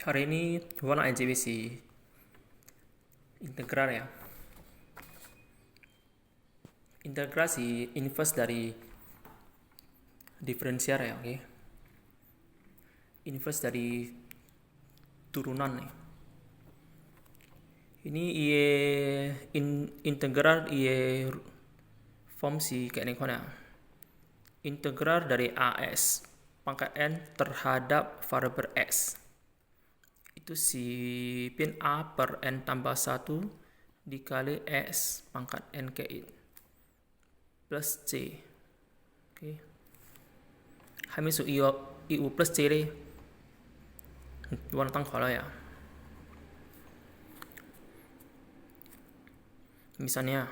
Hari ini warna NJBC integral ya. Integrasi inverse dari diferensial ya, oke. Inverse dari turunan nih. Ini integral form si kayak ini ya. Integral dari AS pangkat N terhadap variabel X. Itu si pin A per N tambah 1 dikali X pangkat N ke I plus C. Oke. Hai su IU plus C đi. Warna tăng khỏi ya. Misalnya,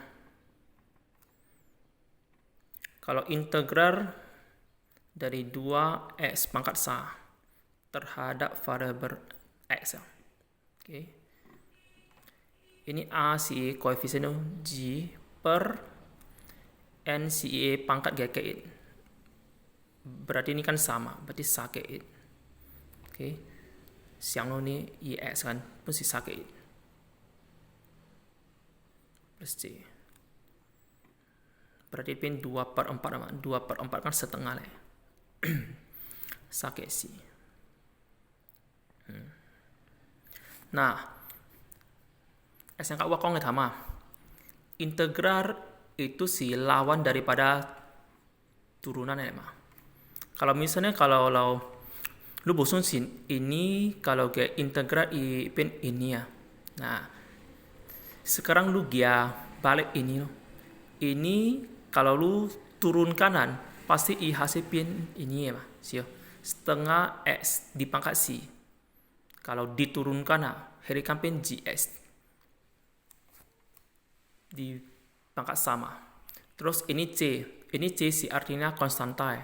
kalau integral dari 2x pangkat sa terhadap variabel x ya. Oke. Ini A si koefisien G per N si E pangkat G ke I. Berarti ini kan sama, berarti sa ke I. Oke. Siang ini IX kan pun si sa ke I. Plus C. Berarti pin 2/4 2/4 kan setengah lah. Sa ke C. Nah, SNK wakong ya sama. Integral itu si lawan daripada turunan ya mah. Kalau misalnya kalau lu bosun sih ini kalau ke integral pin ini ya. Nah, sekarang lu dia balik ini loh. Ini kalau lu turun kanan pasti I hasil pin ini ya mah. Sio. Setengah X di pangkat C. Kalau diturunkan herikan pin GX di pangkat sama. Terus ini C si artinya konstanta ya,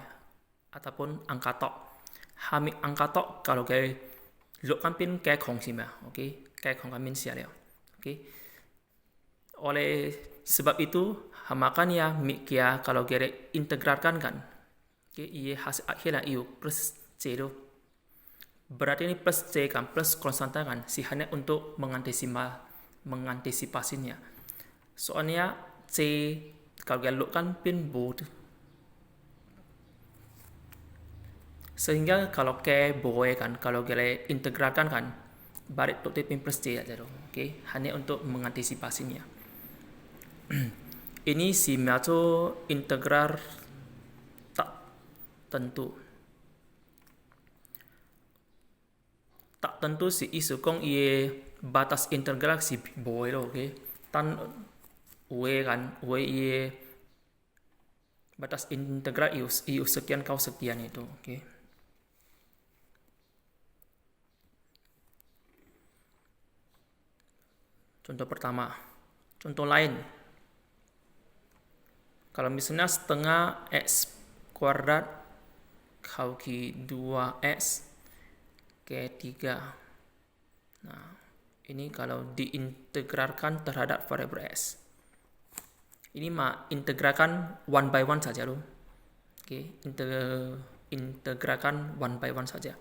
ataupun angka tok. Hami angka tok kalau kayak lu kan pin kayak kong sih mah, oke? Kayak kong kamin sih ya, oke? Oleh sebab itu hamakan ya mikia kalau kayak integralkan kan, oke? Iya hasil akhirnya iu plus C itu. Berarti ini plus C kan, plus konstanta kan, si hanya untuk mengantisipasinya. Soalnya C kalau galuk kan pin bold. Sehingga kalau ke boy kan, kalau gale integralkan kan, balik untuk pin plus C aja dong. Oke, hanya untuk mengantisipasinya. Ini si mato integral tak tentu. Tak tentu si isu kong batas integral si boy lo, oke. Tan UE kan, UE batas integral iu sekian kau sekian itu, oke. Contoh pertama, contoh lain. Kalau misalnya setengah X kuadrat kau ki 2X ke 3. Nah, ini kalau diintegralkan terhadap variabel X. Ini mah integralkan 1 by 1 saja loh. Oke, integralkan 1 by 1 saja.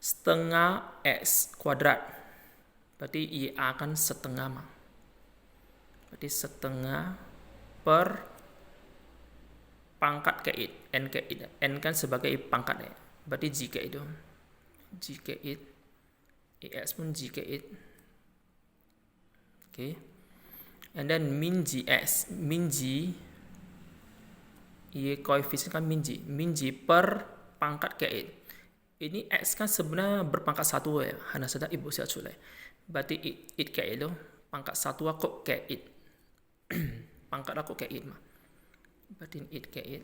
Setengah X kuadrat. Berarti IA kan setengah mah. Berarti setengah per pangkat ke I. N ke I. N kan sebagai pangkat ya. Berarti G ke itu. G ke I. IX pun G ke I. Okay. And then min GX. Min G. Ia koefisien kan min G. Min G per pangkat ke I. Ini X kan sebenarnya berpangkat 1 ya. Hanya sedang ibu saya culai. Berarti I ke I itu. Pangkat 1 aku ke I. Pangkat aku ke I mah. Berarti I ke I.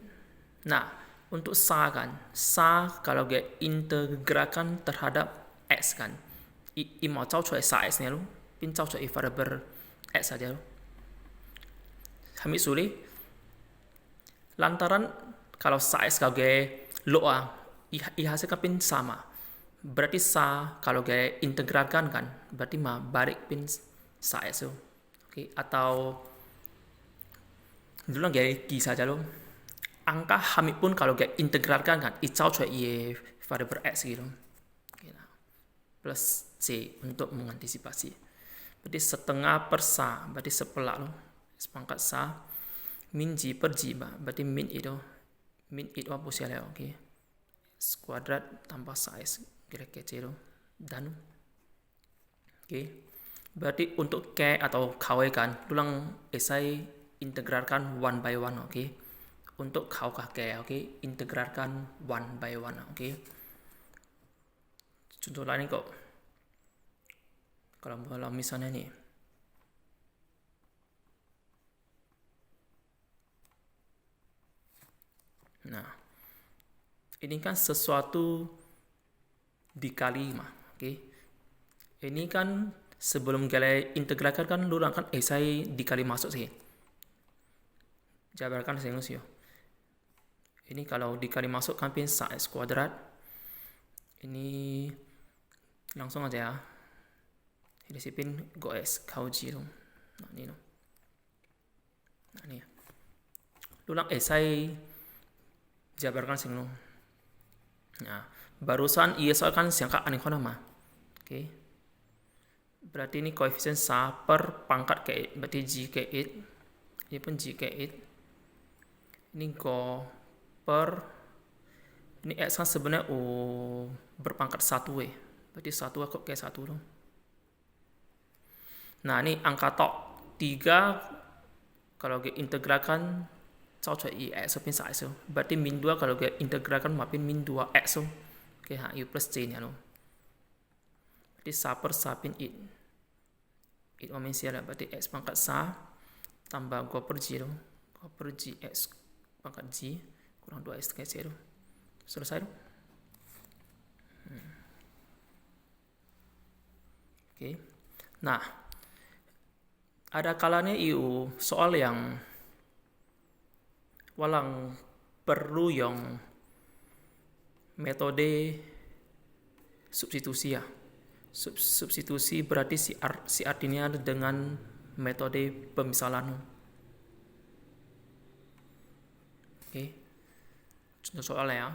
Nah, untuk sa kan. Sa kalau dia integralkan terhadap X kan. I mau cau cuai sa X nya lu. Pin cau cuai variabel X saja lu. Kami suli. Lantaran kalau sa X kalau dia lo I hasilkan pin sama. Berarti sa kalau dia integralkan kan. Berarti mah balik pin sa X lu. Oke, atau dulu dia ki saja lu. Angka hamid pun kalau dia integralkan kan. I cau cuai variabel X gitu. plus C untuk mengantisipasi. Berarti setengah per sa, berarti sepelah lo. S pangkat sa min G per G, berarti min itu apa sih lah, oke. S kuadrat tambah sa S kira kece itu dan oke. Berarti untuk K atau KW kan, tulang esai integralkan one by one, oke. Untuk kau K, oke, integralkan one by one, oke. Contoh lain kok, kalau misalnya nih, nah, ini kan sesuatu dikali mah, oke. Ini kan sebelum kalian integralkan kan lu kan esai dikali masuk sih. Jabarkan sih. Ini kalau dikali masuk kan pin sa S kuadrat. Ini langsung aja ya. Ini sipin go S kau G dong. Nah, ini. Nah, ini. Lu lang esai jabarkan sing lu. Nah, barusan ISO kan siangka aneh nama. Oke. Berarti ini koefisien sa per pangkat K8. Berarti G K8. Ini pun G K8. Ini go per ini X kan sebenarnya berpangkat 1 berarti 1 kok kayak 1 dong. Nah, ini angka tok 3 kalau kita integralkan cao cuai i X pin sa X. Berarti min 2 kalau kita integralkan maupun min 2 X. Oke, U plus C nya loh. Berarti sa per sa pin it min siapa? Berarti X pangkat sa tambah go per G dong. Go per G X pangkat G kurang 2x kayak C. Selesai dong. Oke. Nah, ada kalanya IU soal yang walang perlu yang metode substitusi ya. Substitusi berarti si artinya dengan metode pemisalan. Oke. Contoh soalnya ya.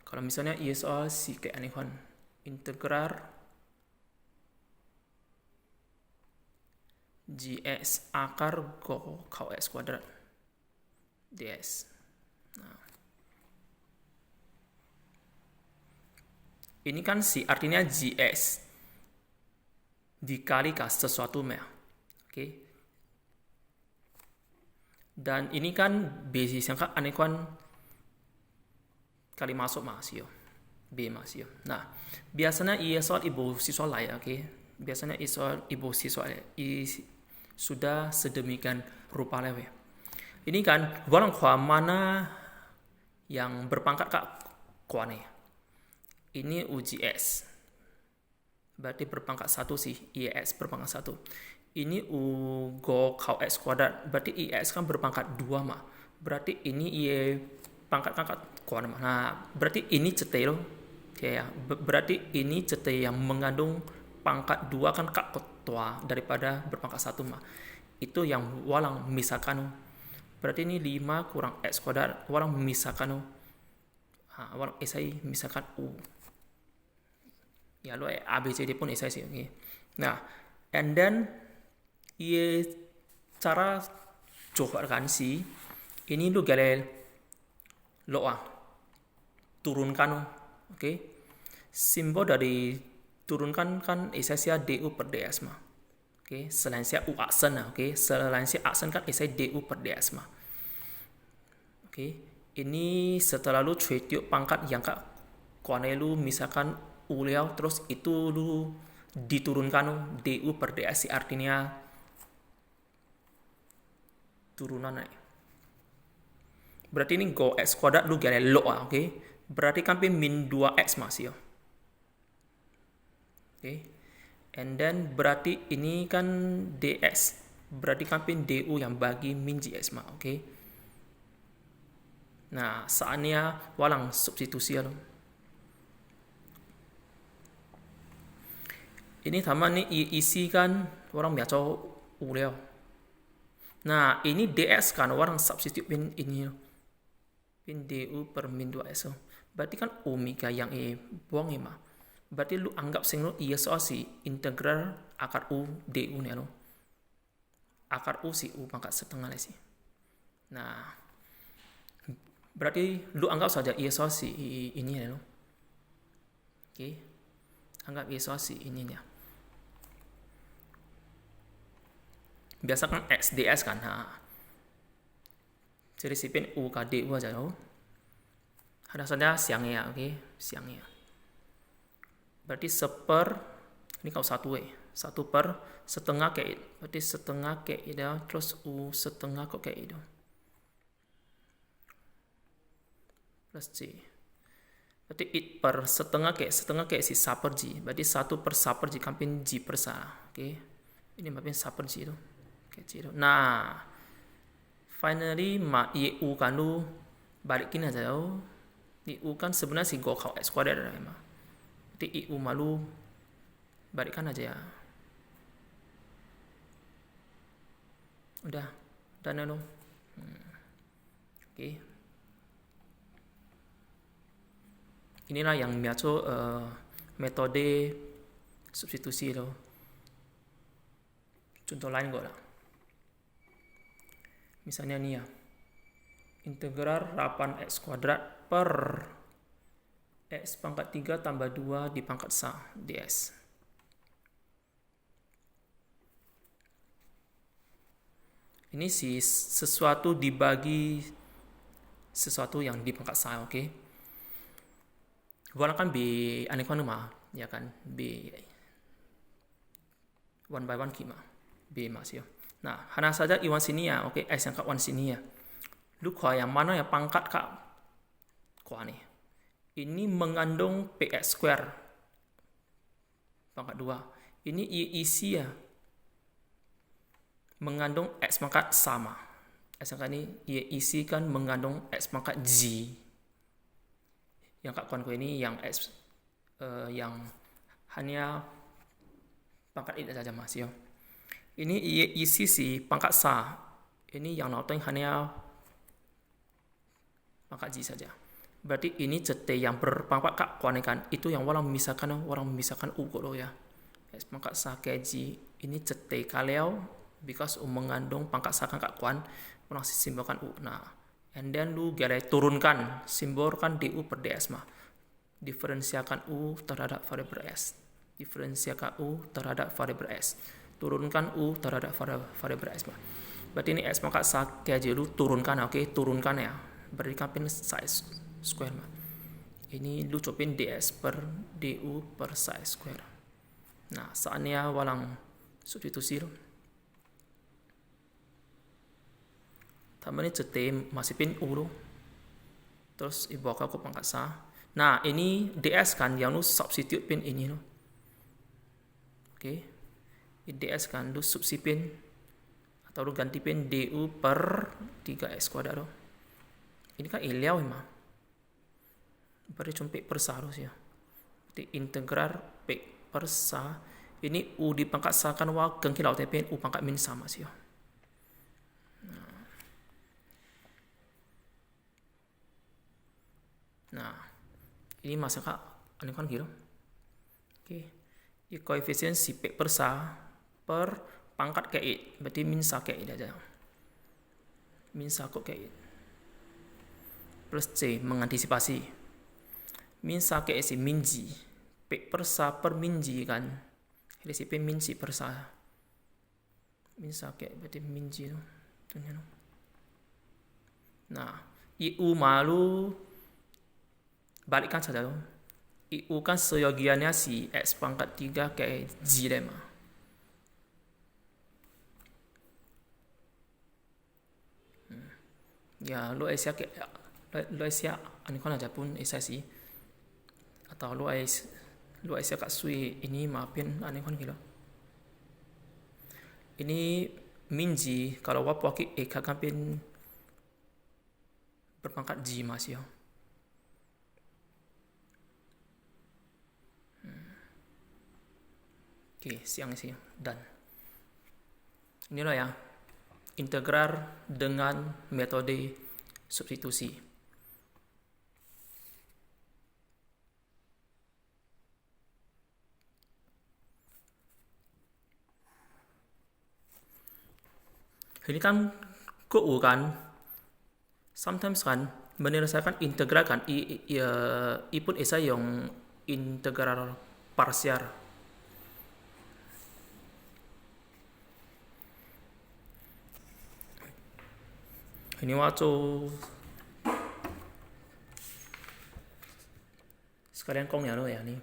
Kalau misalnya ISO si kayak anehon integral GX akar go kau X kuadrat ds. Nah, ini kan si artinya GX dikali ke sesuatu mea. Oke. Dan ini kan basis yang kan aneh kan kali masuk masih B masih. Nah, biasanya soal ibu siswa lah ya, oke. Biasanya soal ibu siswa sudah sedemikian rupa lewe. Ini kan walang kwa mana yang berpangkat kak kuane. Ini UGS. Berarti berpangkat 1 sih, IX berpangkat 1. Ini go kau X kuadrat. Berarti IX kan berpangkat 2 mah. Berarti ini pangkat kuadrat mah. Nah, berarti ini cetai loh. Ya, berarti ini cetai yang mengandung pangkat 2 kan kak ketua daripada berpangkat 1 mah. Itu yang walang misalkan. Berarti ini 5 kurang X kuadrat. Walang misalkan. Walang esai misalkan U. Ya, lo ABCD pun esai sih. Okay. Nah, and then cara coba sih ini lu galel lo turunkan oke. Simbol dari turunkan kan esensia DU per DS mah. Oke, selain sia U aksen oke. Selain sia aksen kan esai DU per DS mah. Oke. Ini setelah lu cuci pangkat yang kak kuane lu misalkan U liao terus itu lu diturunkan DU per DS artinya turunan naik. Berarti ini go X kuadrat lu gale lo oke. Berarti kan min 2X masih oke. And then berarti ini kan DX. Berarti kan DU yang bagi min GX mah oke. Nah, saatnya walang substitusi lo. Ini sama nih isi kan orang biasa U liao. Nah, ini DS kan orang substitute pin ini. pin du per min 2s. Berarti kan omega yang buang mah. Berarti lu anggap sing lu isolasi integral akar u du nih lo. Akar u si u pangkat setengah lah sih. Nah, berarti lu anggap saja isolasi ini ya lo. Oke. Anggap isolasi ininya. Biasa kan x ds kan. Jadi sipin u ka du aja lo. Ada saja siangnya, oke, siangnya. Berarti seper ini kau satu per setengah kayak berarti setengah kayak itu terus u setengah kok kayak itu plus c. Berarti it per setengah kayak si saper g. Berarti 1 per saper g kampin g per sa. Oke. Ini makin saper g itu. Oke, c itu. Nah, finally u kan lu balikin aja lo. u kan sebenarnya si go kau x kuadrat emang. Berarti u malu balikkan aja ya. Udah nano. Oke. Inilah yang biasa metode substitusi lo. Contoh lain gue lah. Misalnya nih ya. Integral 8x kuadrat per x pangkat 3 tambah 2 di pangkat sa ds. Ini si sesuatu dibagi sesuatu yang di pangkat sa, oke? Gua kan b aneh mah, ya kan? B 1 by 1 kima. B mas ya. Nah, hanya saja iwan sini ya, oke? X yang kat 1 sini ya. Lu kau yang mana yang pangkat kak? Kau nih. Ini mengandung px square pangkat 2. Ini isi ya. Mengandung x pangkat sama. X pangkat ini isi kan mengandung x pangkat g. Yang kat kawan ini yang x yang hanya pangkat itu saja mas ya. Ini isi si pangkat sa. Ini yang nonton hanya pangkat g saja. Berarti ini cete yang berpangkat kak kawan kan itu yang orang memisahkan u kok ya. X pangkat sa ke g ini cete kalau because mengandung pangkat sa kan kak kawan orang simbolkan u. Nah, and then lu galai turunkan simbolkan du per ds mah. Diferensiakan u terhadap variabel s. Diferensiakan u terhadap variabel s. Turunkan u terhadap variabel s mah. Berarti ini x pangkat sa ke g lu turunkan, oke? Turunkan ya. Berarti kan size square mah. Ini lu copin ds per du per size square. Nah, saatnya walang substitusi lu. Tambah ini cete masih pin u lu. Terus ibu aku pangkat sa. Nah, ini ds kan yang lu substitute pin ini lu. Oke. ds kan lu substitute atau lu ganti pin du per 3x kuadrat lu. Ini kan iliau mah. Berarti cuma p per sa harus ya. Berarti integral p per sa. Ini u di pangkat sa kan wa gengki lau pin u pangkat min sama sih ya. Nah, ini masuk kak aneh kan gitu. Oke. Ini koefisien si p per sa per pangkat ke i. Berarti min sa ke i aja. Min sa kok ke i. Plus c mengantisipasi. Min sa ke i si min g. P per sa per min g kan. Jadi si p min c per sa. Min sa ke berarti min g tu. Nah, iu malu balikkan saja tu. IU kan seyogiannya si x pangkat 3 ke g lemma. Ya, lu Asia ani kan aja pun Asia sih. Atau lu Asia kat sui ini maafin ani kan gitu. Ini minji kalau wapu aki kan pin berpangkat g mas ya. Oke, siang sih dan inilah ya integral dengan metode substitusi. Ini kan ke U kan. Sometimes kan menyelesaikan integral kan i pun isa yang integral parsial. Ini waktu sekalian kong ya lo ya nih.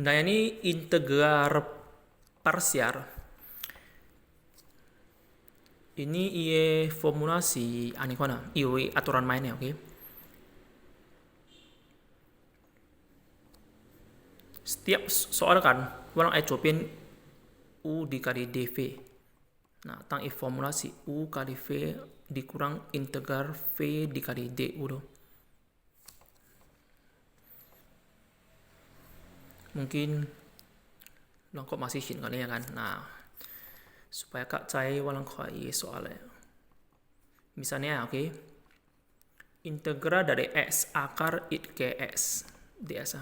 Nah ini integral parsial. Ini ie formulasi anikona, ie aturan mainnya, oke? Setiap soal kan, orang copin U dikali dV. Nah, tang formulasi U kali V dikurang integral V dikali DU loh. Mungkin lang kok masih shin kali ya kan. Nah, supaya kak cai walang koi soalnya. Misalnya, oke. Integral dari X akar I ke S ds.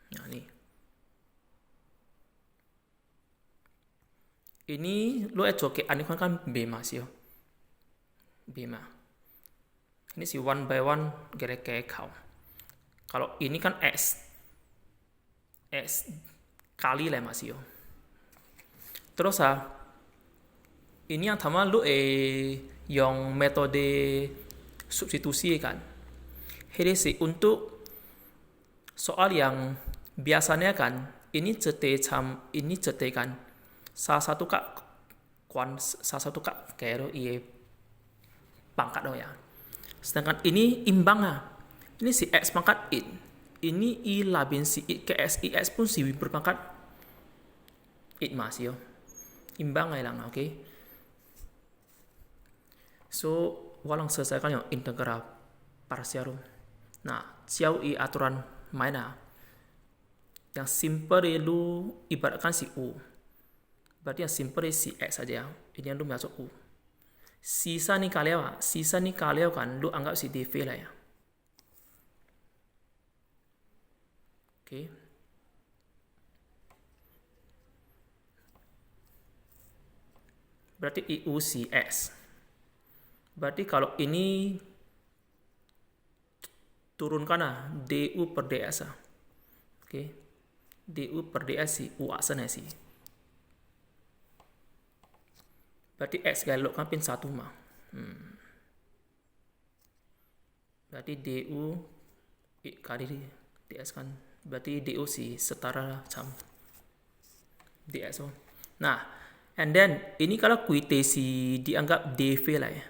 Nah, ini lo coke anikon kan B mas yo. B ma. Ini si one by one gere kayak kau. Kalau ini kan S kali lah mas yo. Terus ini yang pertama lu yang metode substitusi kan. Jadi sih untuk soal yang biasanya kan ini cete kan salah satu kak kayak iya pangkat lo ya. Sedangkan ini imbang ini si X pangkat I. Ini I labin si I ke S. I S pun si berpangkat I mas yo. Imbang lang, oke? So, walang selesaikan yang integral parsial. Nah, jauh I aturan mainnya. Yang simple lu ibaratkan si U. Berarti yang simple si X saja. Ini yang lu masuk U. Sisa nih kalian kan lu anggap si DV lah ya. Oke. Berarti IU si S. Berarti kalau ini turunkan DU per DS. Oke. DU per DS si U asana si. Berarti X galok kan pin 1 mah. Berarti DU kali DS kan. Berarti DU si setara sama DS. Nah, and then ini kalau kuitasi dianggap DV lah ya.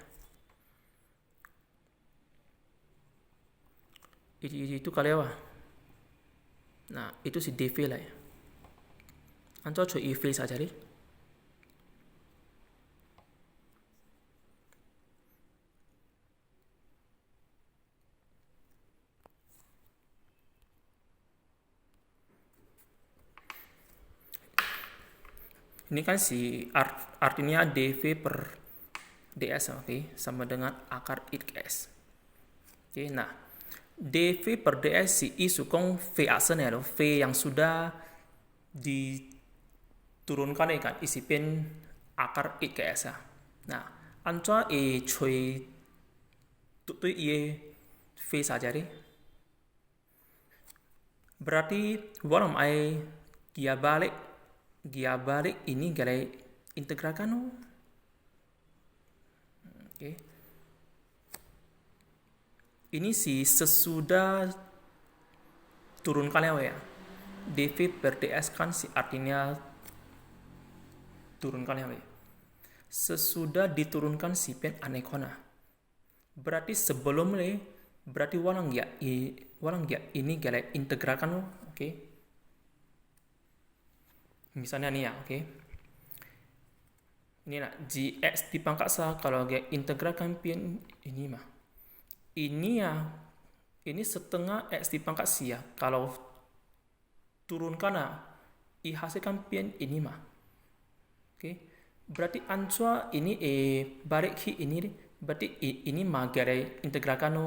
Itu kali apa? Nah, itu si DV lah ya. Anco coba IV saja deh. Ini kan si artinya dv per ds, oke, sama dengan akar I ke S. Oke, nah dv per ds si I sukong v asen ya, v yang sudah diturunkan ya kan, isi pin akar I ke S. Nah, ancoa cuy tuh v saja deh. Berarti walam gia balik ini galai integralkan. Oke. Ini si sesudah turunkan ya. dv per ds kan si artinya turunkan ya. Sesudah diturunkan si pen anekona. Berarti sebelum berarti walang ya ini galai integralkan. Oke. Misalnya nih ya, oke. Ini nak gx dipangkat kalau integral kan pin ini mah. Ini setengah x dipangkat si ya. Kalau turunkan I hasilkan pin ini mah. Oke. Berarti ansua ini balik ki ini berarti ini mah gara integralkan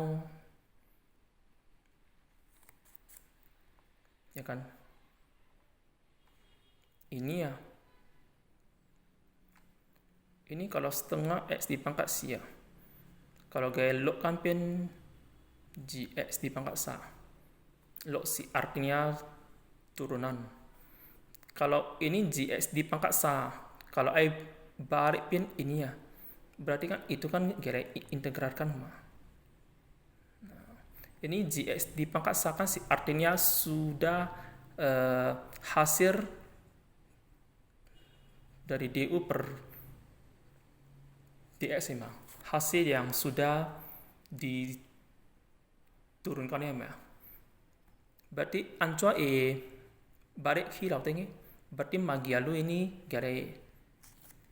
ya kan? Ini ya, ini kalau setengah X dipangkat si ya. Kalau gaya log kan pen GX dipangkat sa. Log si artinya turunan. Kalau ini GX dipangkat sa, kalau I balik pin ini ya, berarti kan itu kan gaya integralkan mah. Ini GX dipangkat sa kan artinya sudah hasil dari DU per DX ya, hasil yang sudah diturunkan ya. Berarti ancua balik hilau tinggi, berarti magi lalu ini gara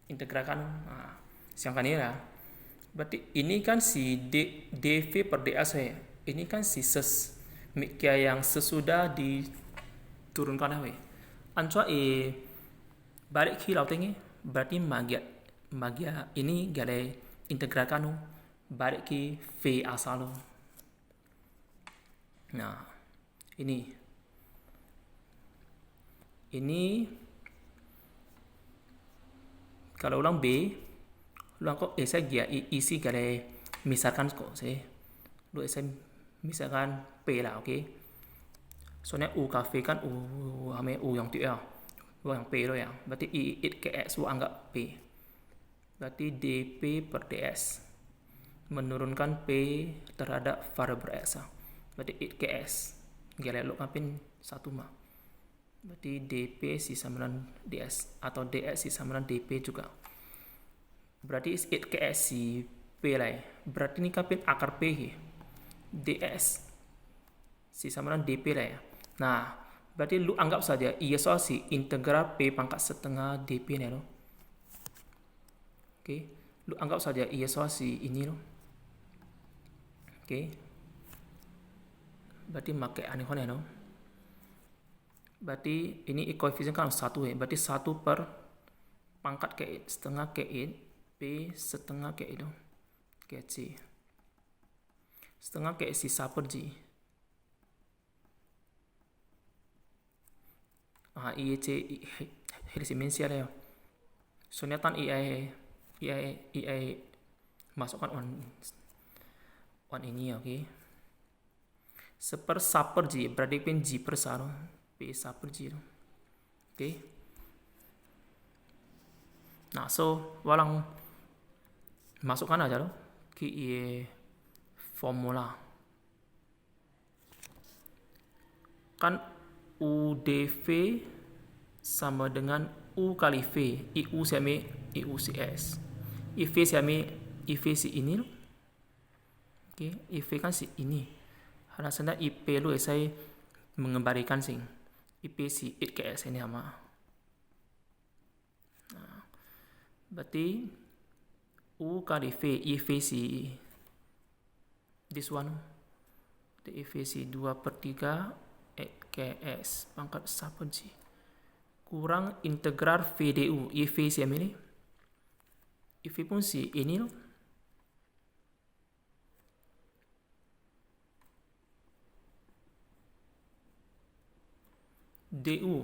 integralkan siangkan ini lah. Berarti ini kan si DV per DX ya. Ini kan si mikia yang sesudah diturunkan ya. Ancua balik hilau tinggi, berarti magia ini gara integralkan balik ke V asal. Nah, ini kalau ulang B, ulang kok saya dia isi gara misalkan kok saya lu saya misalkan P lah, oke. Soalnya U kafe kan U hame U yang tu ya. U yang P lo ya. Berarti I it ke X U anggap P. Berarti dP per ds menurunkan P terhadap variabel X. Berarti it ke S. Gila lo kapin satu mah. Berarti dP si sama dengan ds atau ds si sama dengan dP juga. Berarti it ke S si P lah ya. Berarti ini kapin akar P ya. ds si sama dengan dP lah ya. Nah, berarti lu anggap saja I soal si integral P pangkat setengah dP nih lo. Oke, lu anggap saja I soal si ini lo. Oke. Berarti pakai aneh-aneh no. Berarti ini koefisien kan 1 ya. Berarti 1 per pangkat ke setengah ke P setengah ke itu ke C. Setengah ke sisa per G. IEC dimensial ya. Soalnya tan IAE masukkan on ini ya, oke. Seper saper G berarti pin G per saro P saper G. Oke. Nah, so walang masukkan aja loh ke formula. Kan UDV sama dengan U kali V. IU sama IU CS. IV sama IV si ini loh. Oke, IV kan si ini. Harusnya IP lu saya mengembalikan sing. IP si it ke S ini sama. Nah, berarti U kali V, IV si this one. The IV si 2/3 KS pangkat sapa G kurang integral VDU IV si ini IV pun si ini loh. DU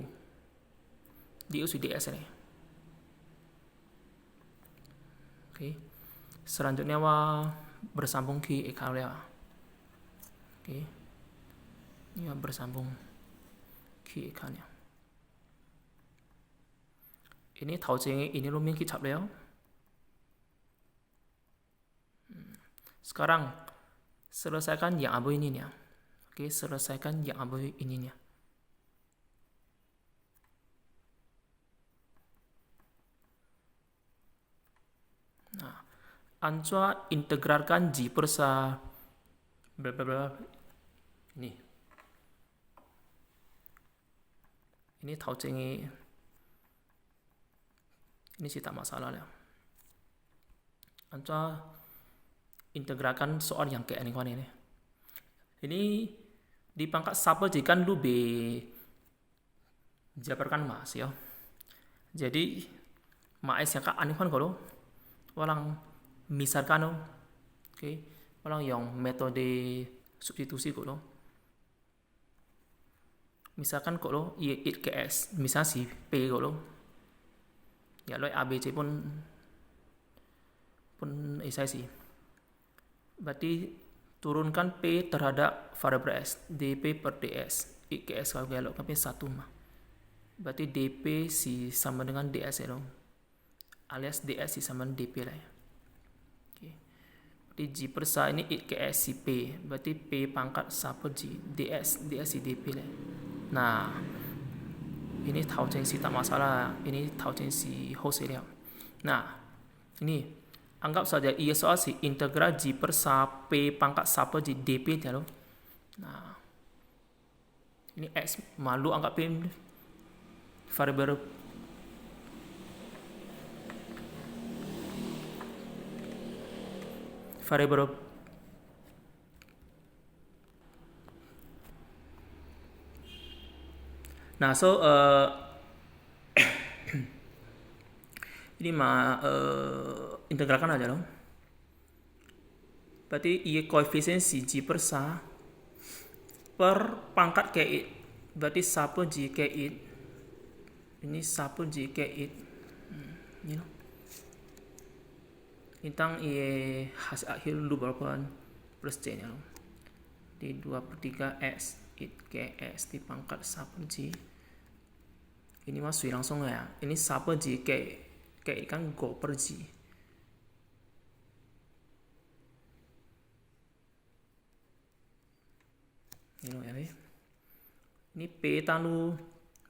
si DS ini. Oke. Selanjutnya bersambung ke ekaulia. Oke. Ini bersambung ke ikannya. Ini tahu ceng ini lo mungkin cap leo. Sekarang selesaikan yang abu ininya. Oke, selesaikan yang abu ininya. Nah, ancua integralkan G per sa ini tahu cengi ini sih tak masalah lah. Ancua integralkan soal yang kayak ini. Ini di pangkat sabar jika lu jabarkan mas ya. Jadi mais yang kak aneh kan kalau walang misalkan oke, walang yang metode substitusi kalau Misalkan kok lo it ke S, misal si P kok lo, ya lo ABC pun saya sih. Berarti turunkan P terhadap variabel S, dP per ds, it ke S kalau lo kan 1 mah. Berarti dP si sama dengan ds ya dong, alias ds si sama dengan dP lah ya. Di G per sa ini it ke S si P, berarti P pangkat sa per G, ds si dP lah. Nah, ini tahu si tak masalah, ini tahu si hose ya. Nah, ini anggap saja ia soal si integral G per sa P pangkat sa per G dP ya loh. Nah, ini X malu anggapin variabel nah so ini mah integralkan aja dong. Berarti ia koefisien si G per sa per pangkat ke it, berarti sa per G ke it, ini sa per G ke it, ini loh. Tentang ia hasil akhir dulu berapa plus C nya loh. Di 2/3 X it ke X di pangkat sa per G. Ini masuk langsung ya. Ini sa per G ke kan go per G. Ini loh ya. Ini P lalu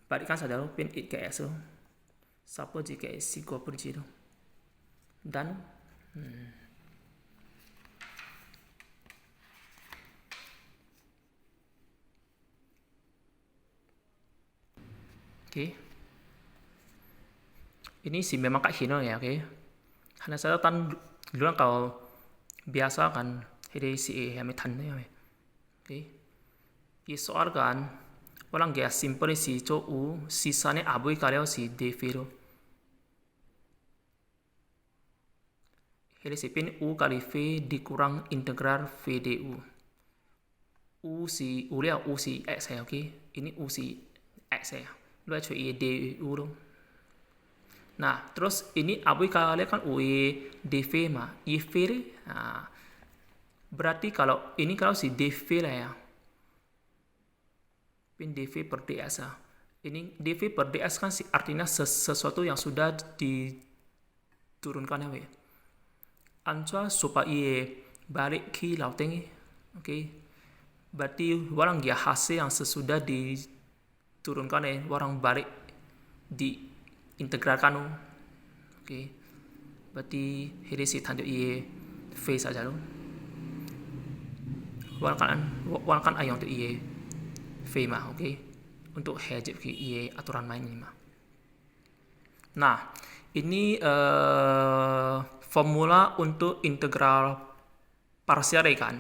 balikkan saja loh, pin it ke S loh. Sa per G ke S si go per G loh. Dan Oke. Ini sih memang kak Hino ya, oke. Hanya saya tan dulu kalau biasa kan jadi si yang tan ya. Oke. Ini soal kan orang gak simple si cho u sisanya abu kalian si dv lo. Jadi si pin u kali v dikurang integral v du. U si u lihat u si x ya, oke. Ini u si x ya. Lu cuy du dong. Nah, terus ini abu kalian kan u dv mah, v nah, berarti kalau ini kalau si dv lah ya. Pin dv per ds ya. Ini dv per ds kan artinya sesuatu yang sudah diturunkan ya. Anca supaya balik ke lauteng, oke. Berarti orang dia hasil yang sesudah diturunkan ya, orang balik diintegralkan, oke. Berarti ini si tanjung ie v saja loh. Orang kan ayang untuk ie v mah, oke. Untuk hejib ke ie aturan main ini mah. Nah, ini formula untuk integral parsial kan.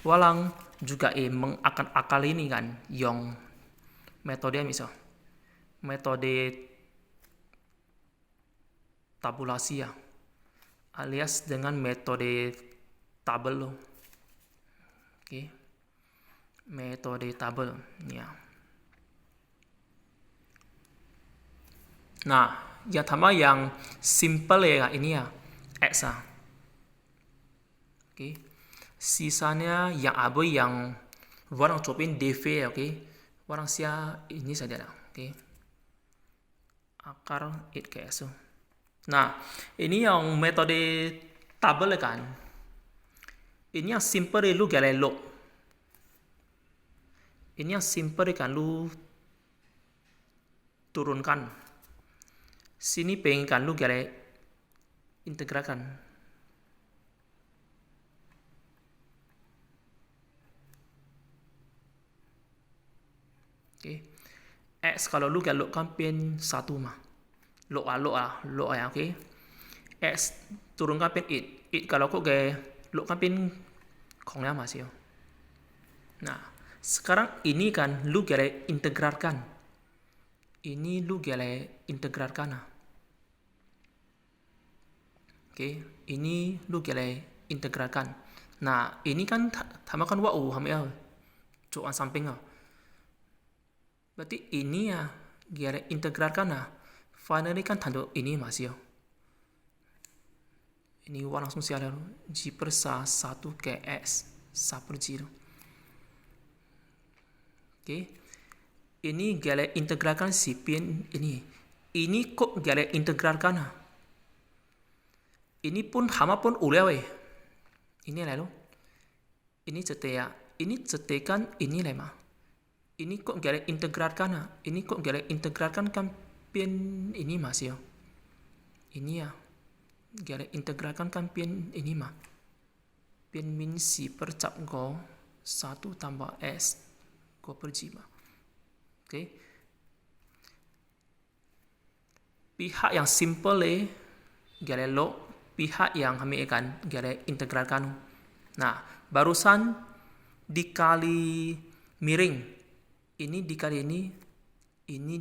Walang juga mengakal ini kan yang metode misal metode tabulasi ya, alias dengan metode tabel loh. Oke. Metode tabel ya. Nah, yang pertama yang simple ya ini ya X ya. Oke. Sisanya yang abu yang orang copin dv ya, oke. Orang sia ini saja lah, oke. Akar it ke S. Nah, ini yang metode tabel kan. Ini yang simple lu gale log. Ini yang simple kan lu turunkan. Sini pengen kan lu gale integralkan. Oke. X kalau lu gale log kan pin 1 mah. Log ya, oke. X turunkan pin it kalau kok gale log kan pin kongnya masih. Nah, sekarang ini kan lu gale integralkan. Ini lu gale integralkan. Oke, ini lu gale integralkan. Nah, ini kan tambahkan wau hamil cuan samping. Berarti ini ya, kita integralkan nah. Finally kan tanda ini masih ya. Ini wah langsung siapa G per sa 1 ke S sa per G. Oke. Ini kita integralkan si pin ini. Ini kok kita integralkan nah. Ini pun hama pun udah weh. Ini lalu. Ini cetekan ini lemah. Ini kok kita integralkan nah. Ini kok kita integralkan kan pin ini masih ya. Ini ya. Kita integralkan kan pin ini mah. Pin min si per cap go 1 tambah S go per G mah. Oke. Pihak yang simple kita lo pihak yang kami akan kita integralkan. Nah, barusan dikali miring. Ini dikali ini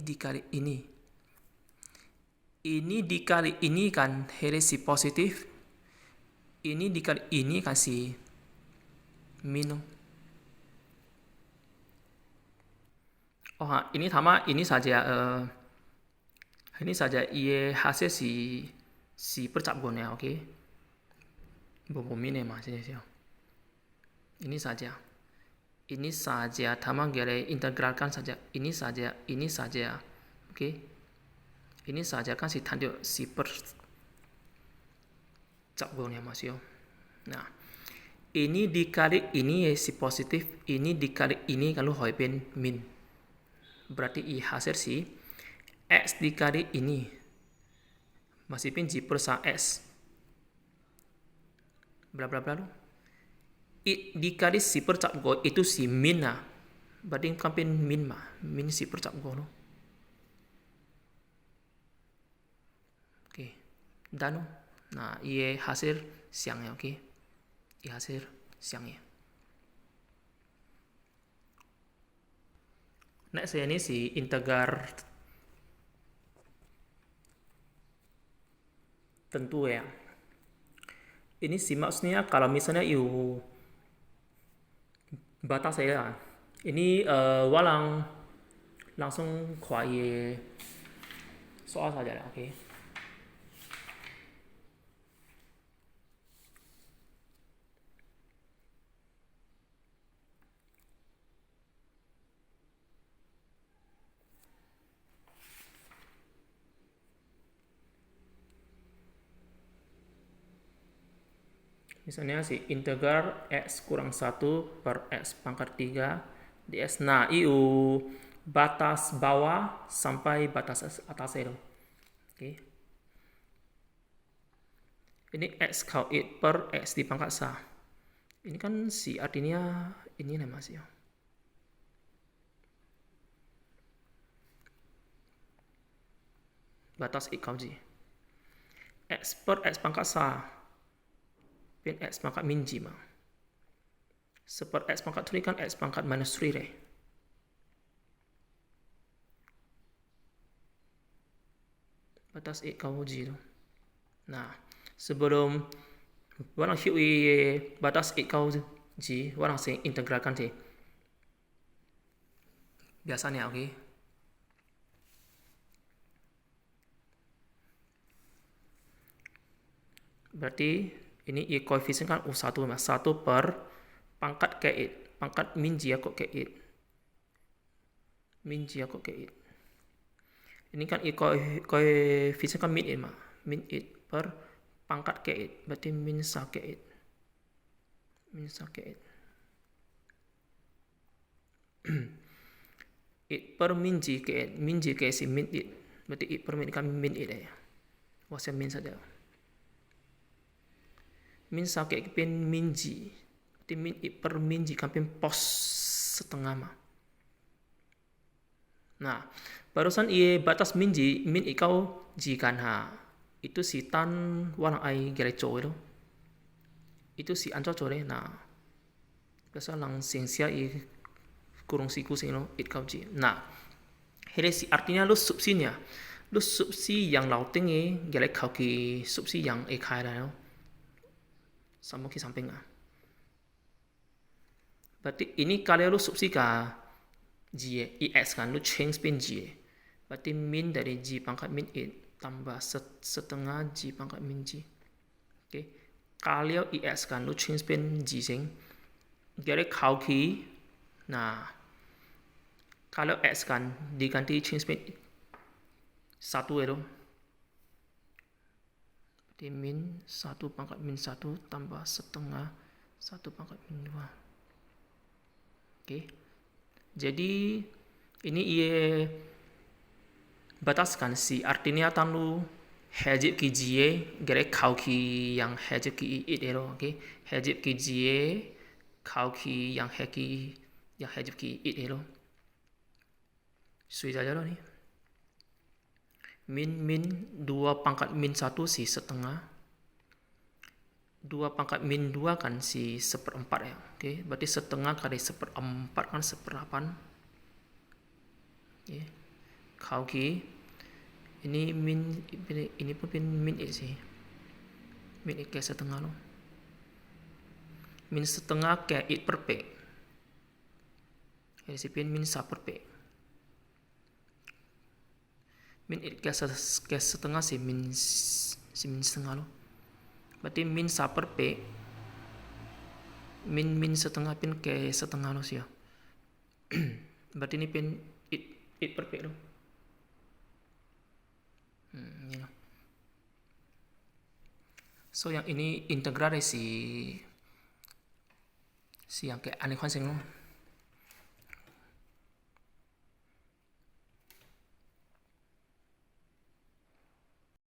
dikali ini. Ini dikali ini kan si positif. Ini dikali ini kan si minus. Oh, ini sama ini saja ia hasil si percapgonnya, oke. Bobomin mas ini ini saja. Ini saja, tamang kita integralkan saja. Ini saja, oke. Ini saja kan si tanda si percapgonnya mas yo. Nah, ini dikali ini si positif, ini dikali ini kalau hoipin min. Berarti i hasil si X dikali ini masih pin G per sa S bla bla bla. I dikali si per cap go itu si min nah. Berarti kan pin min mah. Min si per cap go no. Oke. Dan nah, iya hasil siangnya, oke. Iya hasil siangnya. Next ini si integral tentu ya. Ini sih maksudnya kalau misalnya batas saya. Ini walang langsung kuai soal saja lah, oke. Misalnya si integral X kurang 1 per X pangkat 3 ds. Nah, itu batas bawah sampai batas atas itu. Oke. Ini X kau 8 per X di pangkat sa. Ini kan si artinya ini nama sih. Batas 8 kau G. X per X pangkat sa. Pin X pangkat min G mah. Seper X pangkat 3 kan X pangkat minus 3 deh. Batas 8 kau G tu. Nah, sebelum orang hiui batas 8 kau G, orang sing integralkan sih. Biasanya, oke. Berarti ini koefisien kan U1 mas. 1 per pangkat ke 8. Pangkat min G kok ke 8. Min G kok ke 8. Ini kan koefisien kan min 8 mah. Min 8 per pangkat ke 8. Berarti min sa ke 8. Min sa ke 8. 8 per min G ke 8. Min G ke si min 8. Berarti 8 per min kan min 8 ya. Wah, saya min saja. Min sa ke pin min G. Berarti min 8 per min G kan pin pos setengah mah. Nah, barusan iya batas min G, min ikau G kan ha. Itu si tan warna ai gereco itu. Itu si anco core. Nah, biasa langsung sia i kurung siku sing no ikau G. Nah, hele si artinya lu subsinya. Lu subsi yang lauting gele kau ki subsi yang kai lah no. Sama ke samping. Berarti ini kalau lu subsi ka G EX kan, lu change pin G. Berarti min dari G pangkat min 8 tambah setengah G pangkat min G. Okay. Kalau EX kan, lu change pin G sing. Jadi kau ki, nah kalau X kan diganti change pin 1 itu. Berarti min 1 pangkat min 1 tambah setengah 1 pangkat min 2. Okay. Jadi ini ia bataskan si artinya tanlu hejib ki jie gere kau ki yang hejib ki it ero, okay. Hejib ki jie kau ki yang hejib ki it ero. Sudah aja nih. Min 2 pangkat min 1 si setengah. 2 pangkat min 2 kan si 1/4 ya. Okay. Berarti setengah kali 1/4 kan 1/8. Okay. Kau ki ini pun min 8 sih. Min 8 ke setengah loh. Min setengah ke 8 per p. Jadi si pin min 1 per p. Min 8 ke setengah sih min setengah loh. Berarti min 1 per p. Min setengah pin ke setengah loh sih ya. Berarti ini pin 8 per p loh. Ini loh. So yang ini integral si yang kayak aneh kan sih loh.